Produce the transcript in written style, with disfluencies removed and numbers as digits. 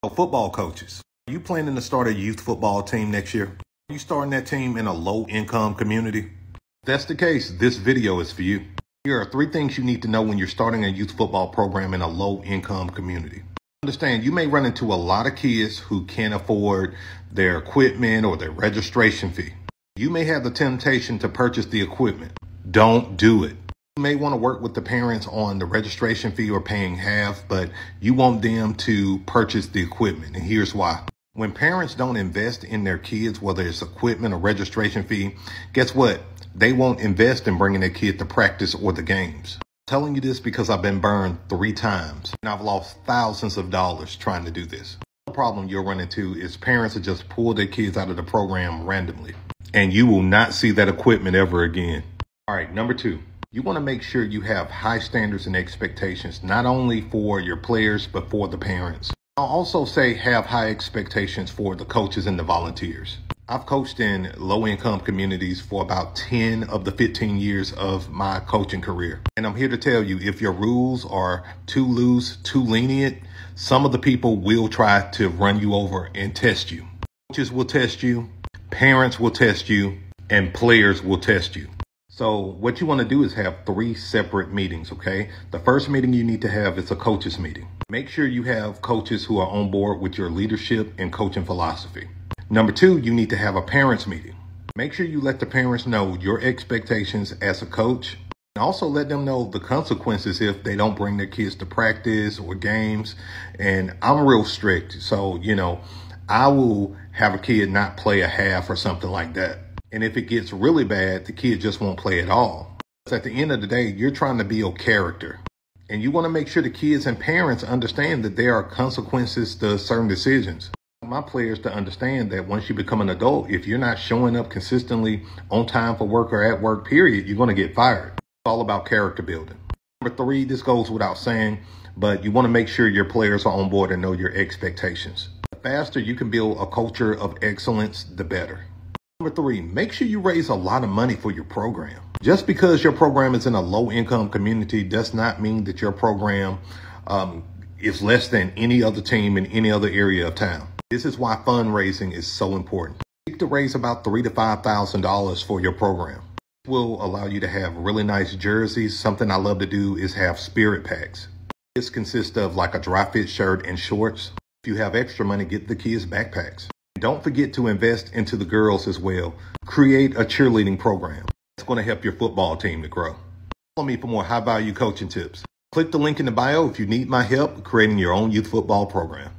So football coaches, are you planning to start a youth football team next year? Are you starting that team in a low-income community? If that's the case, this video is for you. Here are 3 things you need to know when you're starting a youth football program in a low-income community. Understand, you may run into a lot of kids who can't afford their equipment or their registration fee. You may have the temptation to purchase the equipment. Don't do it. You may want to work with the parents on the registration fee or paying half, but you want them to purchase the equipment. And here's why. When parents don't invest in their kids, whether it's equipment or registration fee, guess what? They won't invest in bringing their kid to practice or the games. I'm telling you this because I've been burned 3 times and I've lost thousands of dollars trying to do this. The problem you'll run into is parents will just pull their kids out of the program randomly, and you will not see that equipment ever again. All right, number 2. You want to make sure you have high standards and expectations, not only for your players, but for the parents. I'll also say have high expectations for the coaches and the volunteers. I've coached in low-income communities for about 10 of the 15 years of my coaching career. And I'm here to tell you, if your rules are too loose, too lenient, some of the people will try to run you over and test you. Coaches will test you, parents will test you, and players will test you. So what you want to do is have 3 separate meetings, okay? The first meeting you need to have is a coaches meeting. Make sure you have coaches who are on board with your leadership and coaching philosophy. Number 2, you need to have a parents meeting. Make sure you let the parents know your expectations as a coach, and also let them know the consequences if they don't bring their kids to practice or games. And I'm real strict. So, I will have a kid not play a half or something like that. And if it gets really bad, the kid just won't play at all. At the end of the day, you're trying to build character. And you want to make sure the kids and parents understand that there are consequences to certain decisions. I want my players to understand that once you become an adult, if you're not showing up consistently on time for work or at work, period, you're going to get fired. It's all about character building. Number 3, this goes without saying, but you want to make sure your players are on board and know your expectations. The faster you can build a culture of excellence, the better. Number 3, make sure you raise a lot of money for your program. Just because your program is in a low-income community does not mean that your program is less than any other team in any other area of town. This is why fundraising is so important. Seek to raise about $3,000 to $5,000 for your program. This will allow you to have really nice jerseys. Something I love to do is have spirit packs. This consists of like a dry fit shirt and shorts. If you have extra money, get the kids backpacks. Don't forget to invest into the girls as well. Create a cheerleading program. It's going to help your football team to grow. Follow me for more high-value coaching tips. Click the link in the bio if you need my help creating your own youth football program.